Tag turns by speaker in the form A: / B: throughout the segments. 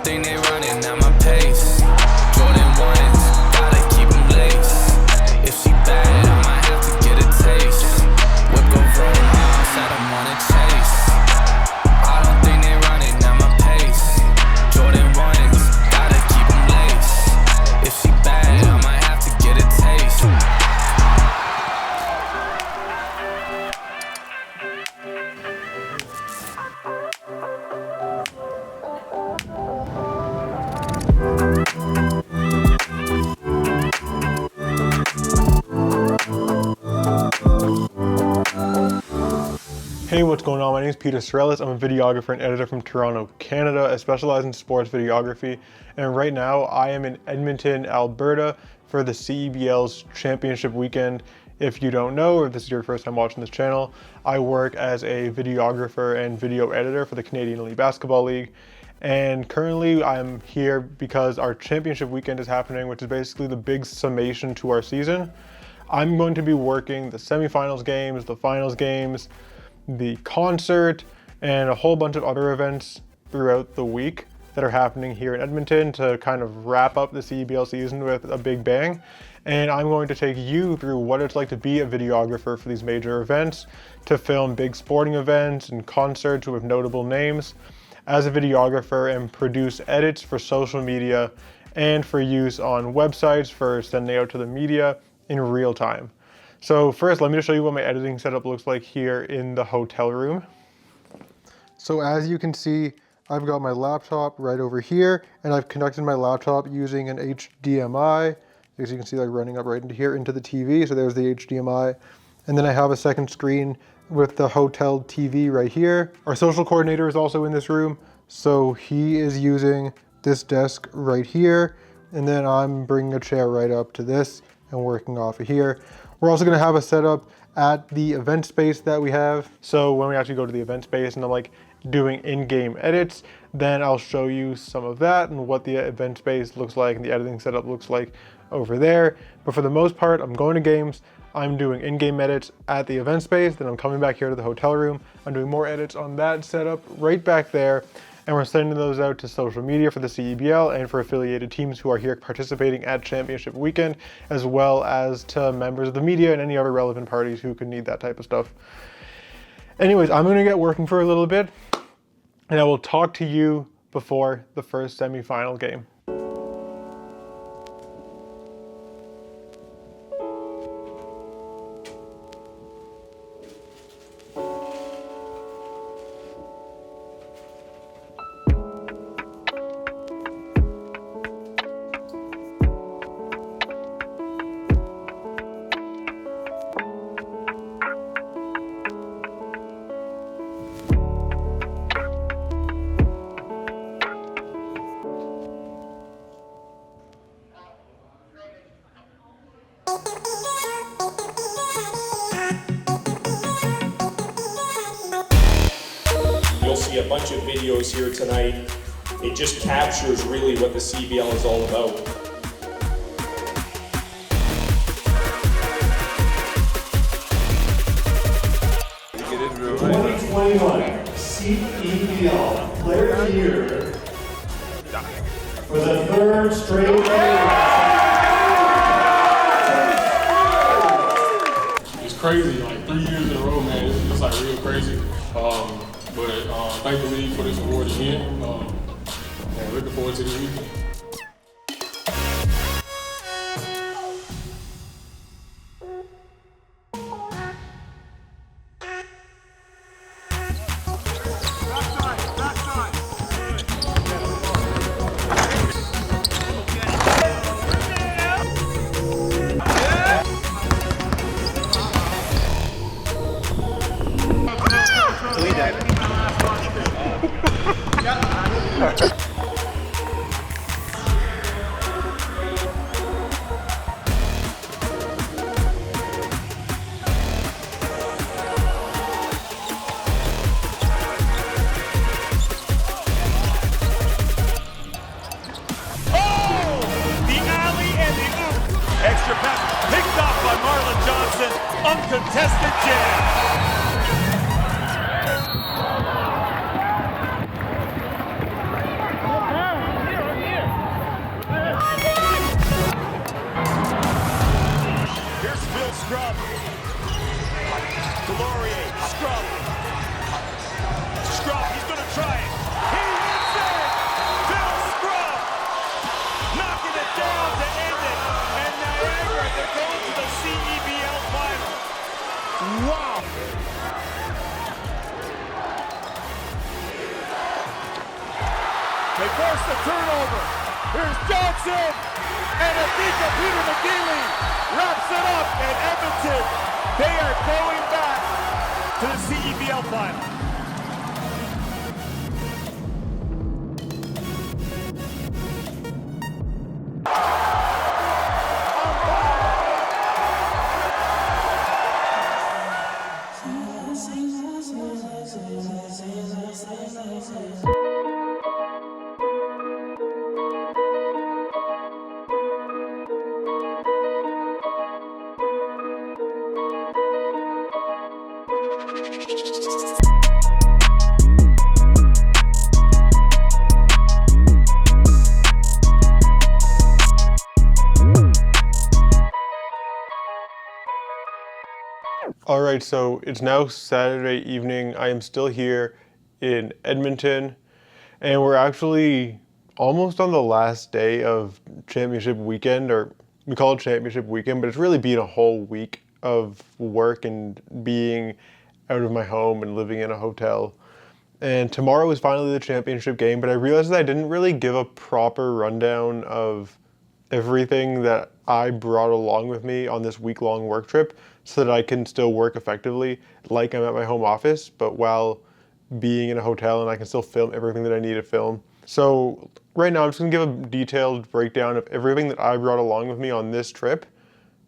A: don't think they running at my pace. Jordan 1s, gotta keep them laced. If she bad, I might have to get a taste. Whip go vroom, said I'm on a chase. I don't think they running at my pace. Jordan 1s, gotta keep them laced. If she bad, I might have to get a taste.
B: Hey, what's going on? My name is Sarellas. I'm a videographer and editor from Toronto, Canada. I specialize in sports videography, and right now I am in Edmonton, Alberta for the CEBL's championship weekend. If you don't know, or if this is your first time watching this channel, I work as a videographer and video editor for the Canadian Elite Basketball League. And currently I'm here because our championship weekend is happening, which is basically the big summation to our season. I'm going to be working the semifinals games, the finals games, the concert, and a whole bunch of other events throughout the week that are happening here in Edmonton to kind of wrap up the CEBL season with a big bang. And I'm going to take you through what it's like to be a videographer for these major events, to film big sporting events and concerts with notable names as a videographer, and produce edits for social media and for use on websites for sending out to the media in real time. So first, let me just show you what my editing setup looks like here in the hotel room. So as you can see, I've got my laptop right over here, and I've connected my laptop using an HDMI. As you can see, like running up right into here into the TV. So there's the HDMI. And then I have a second screen with the hotel TV right here. Our social coordinator is also in this room. So he is using this desk right here. And then I'm bringing a chair right up to this and working off of here. We're also gonna have a setup at the event space that we have. So when we actually go to the event space and I'm like doing in-game edits, then I'll show you some of that and what the event space looks like and the editing setup looks like over there. But for the most part, I'm going to games, I'm doing in-game edits at the event space, then I'm coming back here to the hotel room, I'm doing more edits on that setup right back there, and we're sending those out to social media for the CEBL and for affiliated teams who are here participating at championship weekend, as well as to members of the media and any other relevant parties who could need that type of stuff. Anyways, I'm gonna get working for a little bit, and I will talk to you before the first semi-final game.
C: You'll see a bunch of videos here tonight. It just captures really what the CEBL is all about.
D: It is real. 2021 CEBL Player of the Year for the third straight year.
E: It's crazy, like 3 years in a row, man. It's like real crazy. But thank the league for this award again. And looking forward to this weekend.
F: Extra pass picked off by Marlon Johnson. Uncontested jam. scrub. Delorier, scrub. Scrub, he's gonna try it. He hits it! Bill Scrub! Knocking it down to end it. And Niagara, they're going to the CEBL final. Wow! They force the turnover. Here's Johnson! And Adika Peter McGeely wraps it up in Edmonton. They are going back to the CEBL final.
B: All right, so it's now Saturday evening. I am still here in Edmonton, and we're actually almost on the last day of championship weekend, or we call it championship weekend, but it's really been a whole week of work and being out of my home and living in a hotel. And tomorrow is finally the championship game, but I realized that I didn't really give a proper rundown of everything that I brought along with me on this week-long work trip so that I can still work effectively like I'm at my home office, but while being in a hotel, and I can still film everything that I need to film. So right now I'm just gonna give a detailed breakdown of everything that I brought along with me on this trip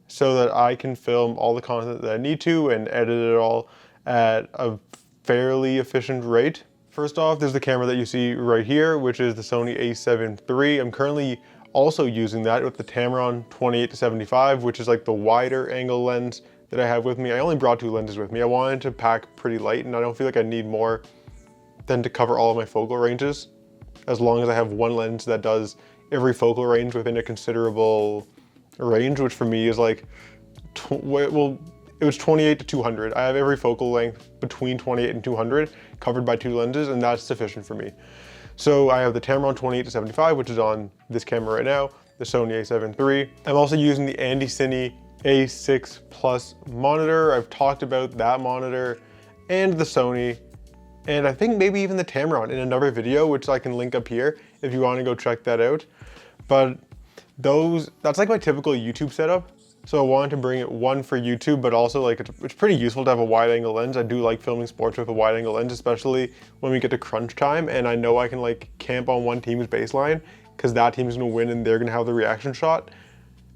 B: so that I can film all the content that I need to and edit it all at a fairly efficient rate. First off, there's the camera that you see right here, which is the Sony a7 III. I'm currently also using that with the Tamron 28-75, which is like the wider angle lens that I have with me. I only brought 2 lenses with me. I wanted to pack pretty light, and I don't feel like I need more than to cover all of my focal ranges, as long as I have one lens that does every focal range within a considerable range, which for me is like, well, it was 28 to 200. I have every focal length between 28 and 200 covered by 2 lenses, and that's sufficient for me. So I have the Tamron 28-75, which is on this camera right now, the Sony a7 III. I'm also using the Andy Cine A6 Plus monitor. I've talked about that monitor and the Sony, and I think maybe even the Tamron in another video, which I can link up here if you want to go check that out. But that's like my typical YouTube setup. So I wanted to bring it, one, for YouTube, but also like it's pretty useful to have a wide angle lens. I do like filming sports with a wide angle lens, especially when we get to crunch time and I know I can like camp on one team's baseline because that team's gonna win and they're gonna have the reaction shot.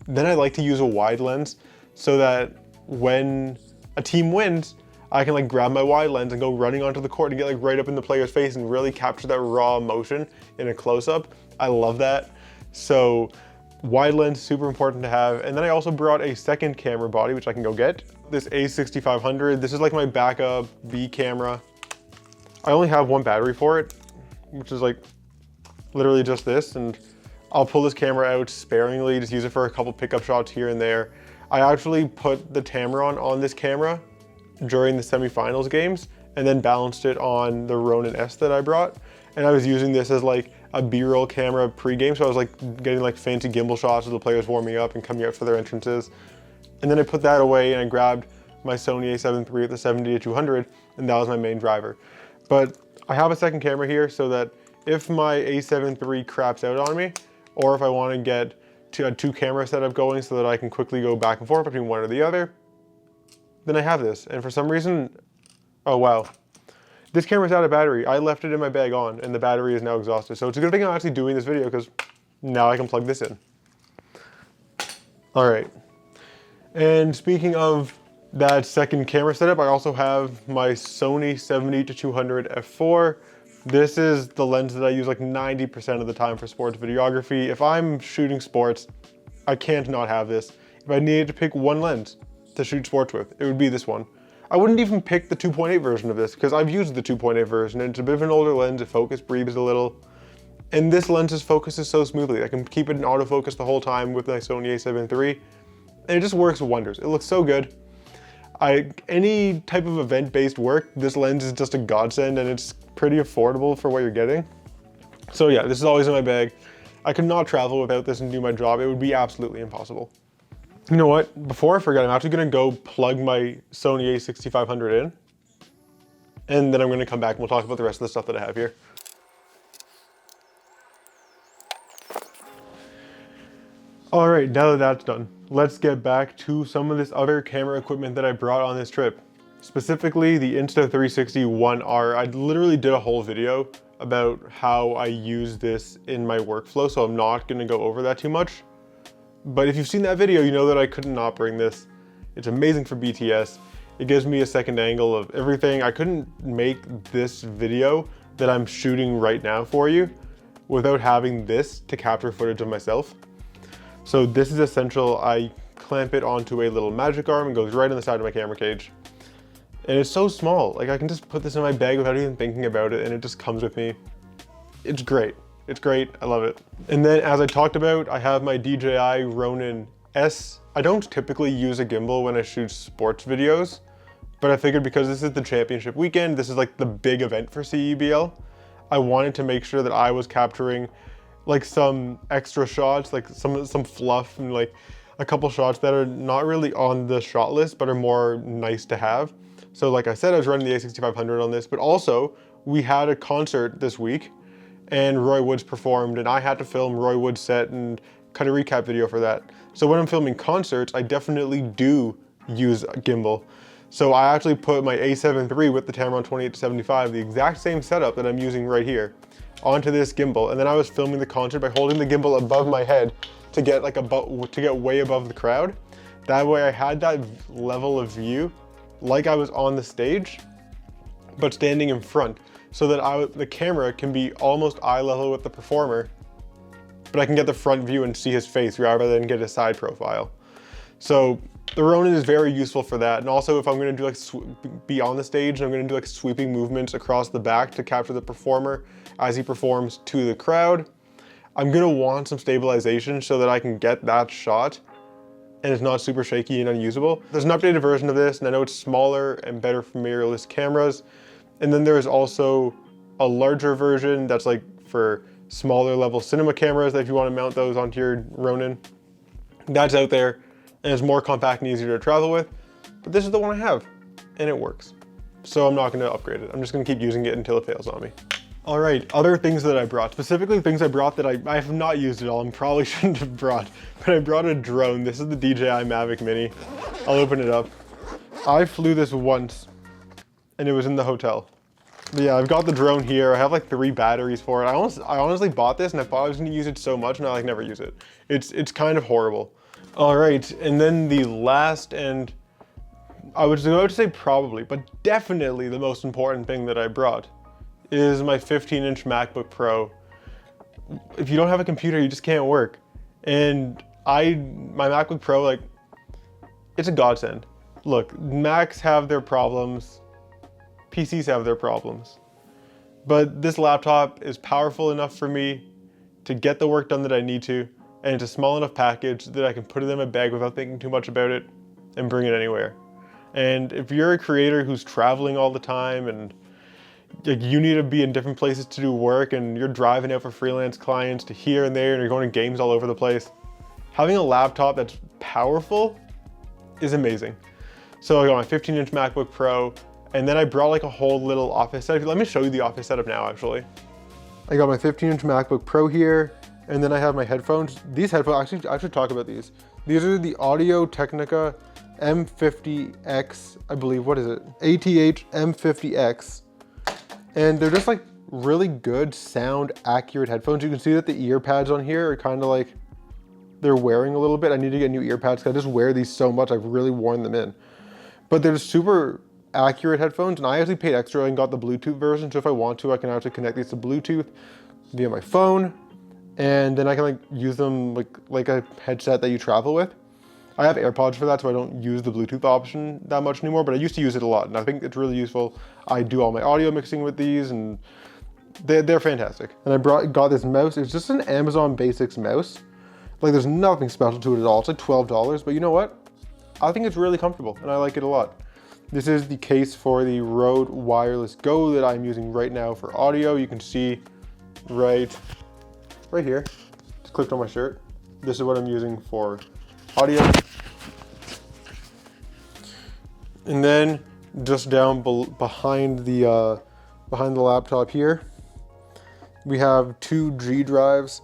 B: Then I like to use a wide lens so that when a team wins, I can like grab my wide lens and go running onto the court and get like right up in the player's face and really capture that raw emotion in a close-up. I love that. So wide lens, super important to have. And then I also brought a second camera body, which I can go get. This A6500, this is like my backup B camera. I only have one battery for it, which is like literally just this. And I'll pull this camera out sparingly, just use it for a couple pickup shots here and there. I actually put the Tamron on this camera during the semifinals games and then balanced it on the Ronin S that I brought. And I was using this as like a B-roll camera pre-game, so I was like getting like fancy gimbal shots of the players warming up and coming out for their entrances. And then I put that away and I grabbed my Sony a7 III at the 70-200, and that was my main driver. But I have a second camera here so that if my a7 III craps out on me, or if I want to get a 2-camera setup going so that I can quickly go back and forth between one or the other, then I have this. And for some reason, oh wow, this camera's out of battery. I left it in my bag on and the battery is now exhausted. So it's a good thing I'm actually doing this video because now I can plug this in. All right. And speaking of that second camera setup, I also have my Sony 70-200 f4. This is the lens that I use like 90% of the time for sports videography. If I'm shooting sports, I can't not have this. If I needed to pick one lens to shoot sports with, it would be this one. I wouldn't even pick the 2.8 version of this because I've used the 2.8 version and it's a bit of an older lens. It focus breathes a little. And this lens's focuses so smoothly. I can keep it in autofocus the whole time with my Sony a7 III. and it just works wonders. It looks so good. Any type of event-based work, this lens is just a godsend, and it's pretty affordable for what you're getting. So yeah, this is always in my bag. I could not travel without this and do my job. It would be absolutely impossible. You know what? Before I forget, I'm actually gonna go plug my Sony a6500 in, and then I'm gonna come back and we'll talk about the rest of the stuff that I have here. All right, now that that's done, let's get back to some of this other camera equipment that I brought on this trip. Specifically the Insta360 One R. I literally did a whole video about how I use this in my workflow, so I'm not gonna go over that too much. But if you've seen that video, you know that I could not bring this. It's amazing for BTS. It gives me a second angle of everything. I couldn't make this video that I'm shooting right now for you without having this to capture footage of myself. So this is essential. I clamp it onto a little magic arm and goes right on the side of my camera cage. And it's so small. Like I can just put this in my bag without even thinking about it, and it just comes with me. It's great. It's great, I love it. And then as I talked about, I have my DJI Ronin S. I don't typically use a gimbal when I shoot sports videos, but I figured because this is the championship weekend, this is like the big event for CEBL, I wanted to make sure that I was capturing like some extra shots, like some fluff and like a couple shots that are not really on the shot list, but are more nice to have. So like I said, I was running the a6500 on this, but also we had a concert this week and Roy Woods performed, and I had to film Roy Woods' set and cut a recap video for that. So when I'm filming concerts, I definitely do use a gimbal. So I actually put my A7 III with the Tamron 28-75, the exact same setup that I'm using right here, onto this gimbal. And then I was filming the concert by holding the gimbal above my head to get way above the crowd. That way I had that level of view like I was on the stage, but standing in front, so that the camera can be almost eye level with the performer, but I can get the front view and see his face rather than get a side profile. So the Ronin is very useful for that. And also if I'm gonna do like be on the stage and I'm gonna do like sweeping movements across the back to capture the performer as he performs to the crowd, I'm gonna want some stabilization so that I can get that shot and it's not super shaky and unusable. There's an updated version of this, and I know it's smaller and better for mirrorless cameras. And then there's also a larger version that's like for smaller level cinema cameras that if you want to mount those onto your Ronin. That's out there and it's more compact and easier to travel with. But this is the one I have and it works. So I'm not going to upgrade it. I'm just going to keep using it until it fails on me. All right, other things that I brought, specifically things I brought that I have not used at all and probably shouldn't have brought, but I brought a drone. This is the DJI Mavic Mini. I'll open it up. I flew this once and it was in the hotel. But yeah, I've got the drone here. I have like 3 batteries for it. I honestly bought this and I thought I was gonna use it so much and I like never use it. It's kind of horrible. All right, and then the last, and I was about to say probably, but definitely the most important thing that I brought is my 15-inch MacBook Pro. If you don't have a computer, you just can't work. And my MacBook Pro, like, it's a godsend. Look, Macs have their problems. PCs have their problems, but this laptop is powerful enough for me to get the work done that I need to, and it's a small enough package that I can put it in my bag without thinking too much about it and bring it anywhere. And if you're a creator who's traveling all the time and like you need to be in different places to do work and you're driving out for freelance clients to here and there and you're going to games all over the place, having a laptop that's powerful is amazing. So I got my 15-inch MacBook Pro, and then I brought like a whole little office setup. Let me show you the office setup now, actually. I got my 15-inch MacBook Pro here, and then I have my headphones. These headphones, I should talk about these. These are the Audio Technica M50X, I believe, what is it? ATH M50X. And they're just like really good sound accurate headphones. You can see that the ear pads on here are kind of like, they're wearing a little bit. I need to get new ear pads because I just wear these so much. I've really worn them in. But they're super accurate headphones, and I actually paid extra and got the Bluetooth version, so if I want to, I can actually connect these to Bluetooth via my phone, and then I can like use them like a headset that you travel with. I have AirPods for that, so I don't use the Bluetooth option that much anymore, but I used to use it a lot, and I think it's really useful. I do all my audio mixing with these, and they're fantastic. And I got this mouse. It's just an Amazon Basics mouse. Like there's nothing special to it at all. It's like $12, but you know what? I think it's really comfortable and I like it a lot. This is the case for the Rode Wireless Go that I'm using right now for audio. You can see right here, just clicked on my shirt. This is what I'm using for audio. And then just down behind the laptop here, we have 2 G drives.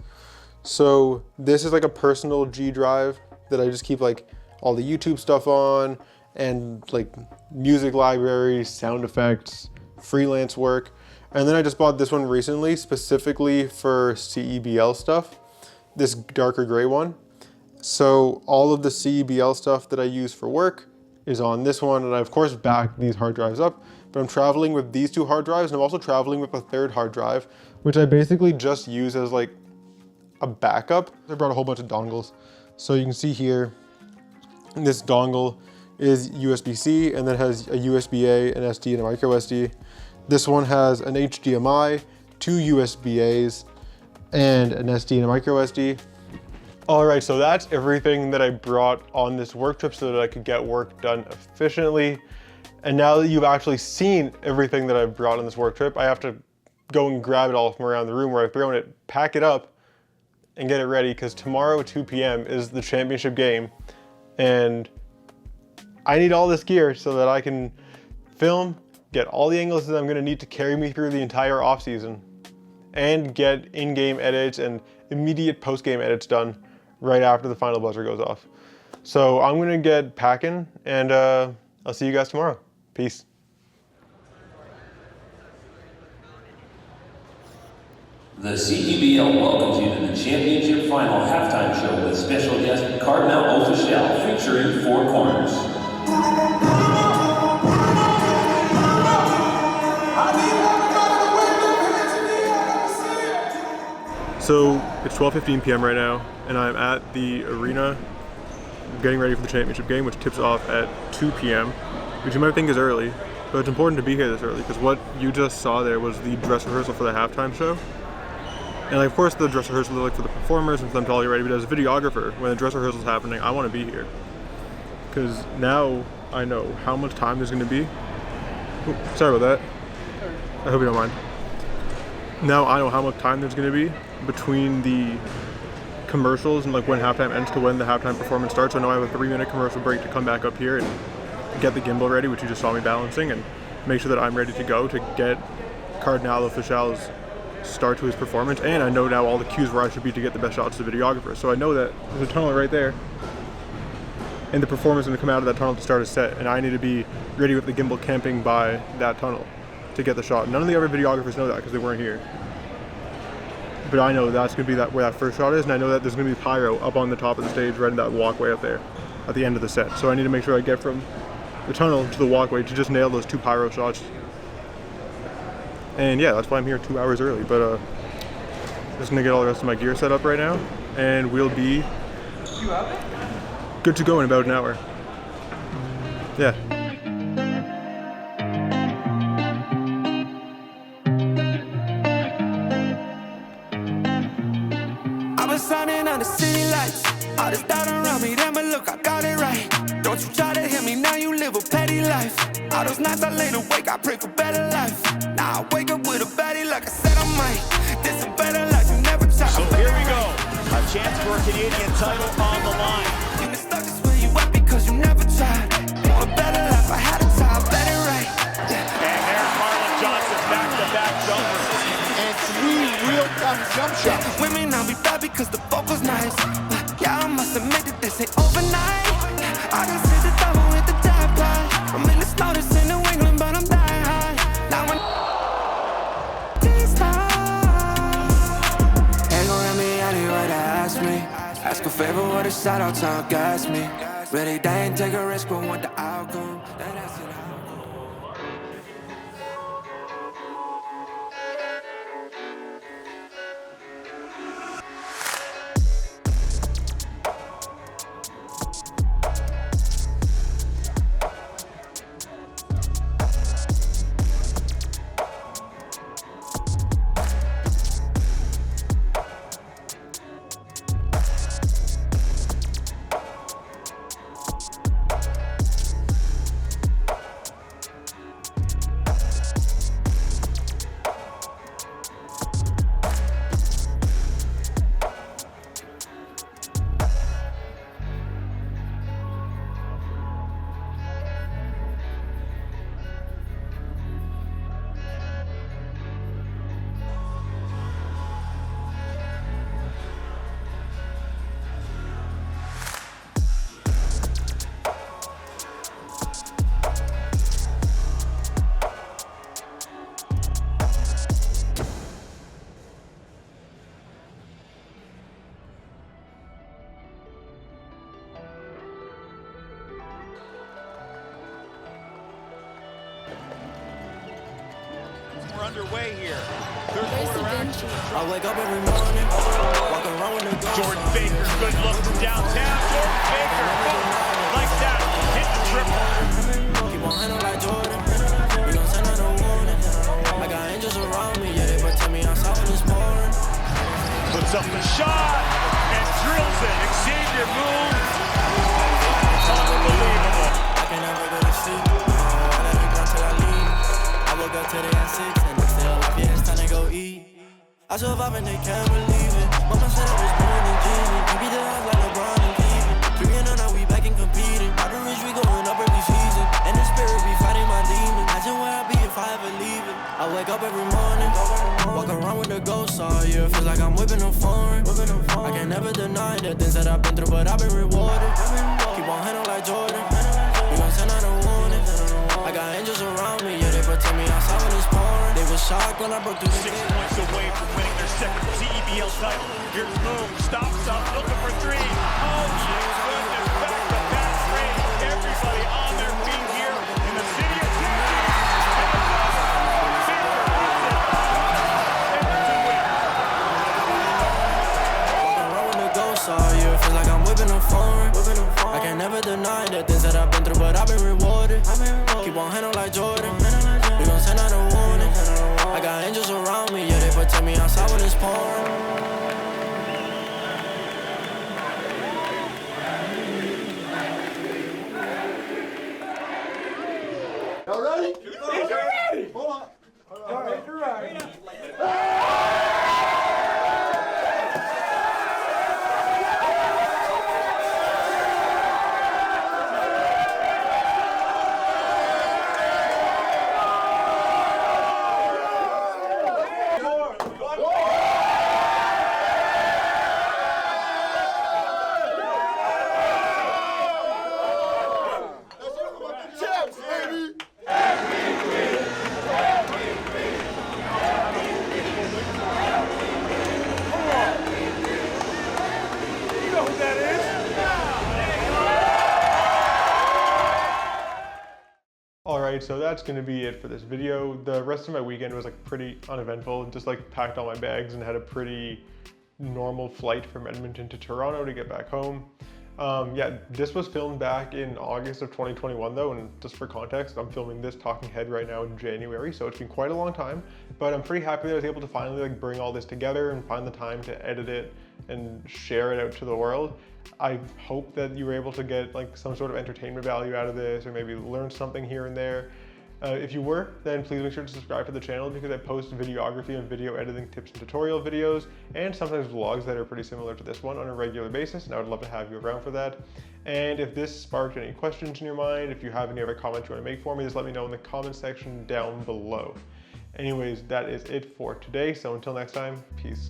B: So this is like a personal G drive that I just keep like all the YouTube stuff on and like music libraries, sound effects, freelance work. And then I just bought this one recently specifically for CEBL stuff, this darker gray one. So all of the CEBL stuff that I use for work is on this one, and I of course back these hard drives up, but I'm traveling with these 2 hard drives, and I'm also traveling with a 3rd hard drive, which I basically just use as like a backup. I brought a whole bunch of dongles. So you can see here, this dongle is USB-C and then has a USB-A, an SD, and a micro SD. This one has an HDMI, 2 USB-As, and an SD and a micro SD. All right, so that's everything that I brought on this work trip so that I could get work done efficiently. And now that you've actually seen everything that I've brought on this work trip, I have to go and grab it all from around the room where I've thrown it, pack it up, and get it ready, because tomorrow at 2 p.m. is the championship game. And I need all this gear so that I can film, get all the angles that I'm gonna need to carry me through the entire off season, and get in-game edits and immediate post-game edits done right after the final buzzer goes off. So I'm gonna get packing, and I'll see you guys tomorrow. Peace.
G: The CEBL welcomes you to the championship final halftime show with special guest Kardinal Offishall featuring 4 corners.
B: So it's 12:15 p.m. right now, and I'm at the arena getting ready for the championship game, which tips off at 2 p.m., which you might think is early, but it's important to be here this early because what you just saw there was the dress rehearsal for the halftime show. And like, of course the dress rehearsal is like for the performers and for them to all get ready, but as a videographer, when the dress rehearsal is happening, I want to be here. Because now I know how much time there's going to be. Ooh, sorry about that. I hope you don't mind. Now I know how much time there's going to be between the commercials and like when halftime ends to when the halftime performance starts. I know I have a 3-minute commercial break to come back up here and get the gimbal ready, which you just saw me balancing, and make sure that I'm ready to go to get Kardinal Offishall's start to his performance. And I know now all the cues where I should be to get the best shots to the videographer. So I know that there's a tunnel right there, and the performer is going to come out of that tunnel to start a set, and I need to be ready with the gimbal camping by that tunnel to get the shot. None of the other videographers know that because they weren't here. But I know that's going to be where that first shot is, and I know that there's going to be pyro up on the top of the stage right in that walkway up there at the end of the set. So I need to make sure I get from the tunnel to the walkway to just nail those 2 pyro shots. And yeah, that's why I'm here 2 hours early. But just going to get all the rest of my gear set up right now, and we'll be good to go in about an hour. Yeah.
H: Shining on the city lights, all this doubt around me, then but look, I got it right. Don't you try to hit me, now you live a petty life. All those nights I laid awake, I pray for better life. Now I wake up with a baddie like I said I might. This is better life, you never try.
F: So here we go, a chance for a Canadian title on the line.
H: You been stuck is where you at because you never tried. Want a better life, I had to try, I better right.
F: And there's Marlon Johnson, back-to-back jumpers.
H: And 3 real-time jump shots. Women, I'll be bad because the vocal's nice. Yeah, I must admit that this ain't overnight. I can see the devil with the jackpot. I'm in the snow, this in New England, but I'm dying high. Now when this time, ain't gon' let me anywhere to ask me. Ask a favor, what a shout out to gas me. Really, they ain't take a risk, but want the outcome. That's it.
F: we're underway here. Third quarter action.
H: I wake up every morning, walk around with the ghost.
F: Jordan Baker, good look from downtown. Jordan Baker, like that, hit the triple.
H: Keep on handle like Jordan. We gon' send out a warning. I got angels around me, yeah, they protect me outside when it's pouring.
F: Puts up the shot and drills it. Xavier Moon. Unbelievable.
H: I can never go to sleep. I let it go till I leave. I woke up today at 6 and I'm still up, yeah, it's time to go eat. I survive and they can't believe it. Mama said I was born in Jesus. We be the odds like LeBron and Cleveland. 3 and 0 now we back and competing. Out the rich we going up every season. And the spirit be fighting my demons. Imagine where I'd be if I ever leave it. I wake up every morning, walk around with the ghost all year. Feels like I'm whipping a foreign. I can never deny the things that I've been through, but I've been rewarded. Keep on handle like Jordan. We gon' send out a warning. I got angels around me, yeah, they protect me outside when it's pouring. They was shocked when I broke through
F: 6 points away from winning their second CEBL title. Here's Moon, stops up, looking for three. Oh, goodness, back-to-back straight. Everybody on their feet here in the city of Kansas.
H: All year, feel like I'm whipping a foreign. I can never deny the things that I've been through, but I've been rewarded. Keep on handle like Jordan. We gon' send out a warning. I got angels around me, yeah, they protect me outside when it's pouring.
D: Y'all ready? You're ready! Hold on. All right, you're ready.
B: Alright, so that's going to be it for this video. The rest of my weekend was like pretty uneventful. Just like packed all my bags and had a pretty normal flight from Edmonton to Toronto to get back home. Yeah, this was filmed back in August of 2021 though, and just for context, I'm filming this talking head right now in January, so it's been quite a long time, but I'm pretty happy that I was able to finally like bring all this together and find the time to edit it and share it out to the world. I hope that you were able to get like some sort of entertainment value out of this, or maybe learn something here and there. If you were, then please make sure to subscribe to the channel because I post videography and video editing tips and tutorial videos, and sometimes vlogs that are pretty similar to this one on a regular basis, and I would love to have you around for that. And if this sparked any questions in your mind, if you have any other comments you want to make for me, just let me know in the comment section down below. Anyways, that is it for today, so until next time, peace.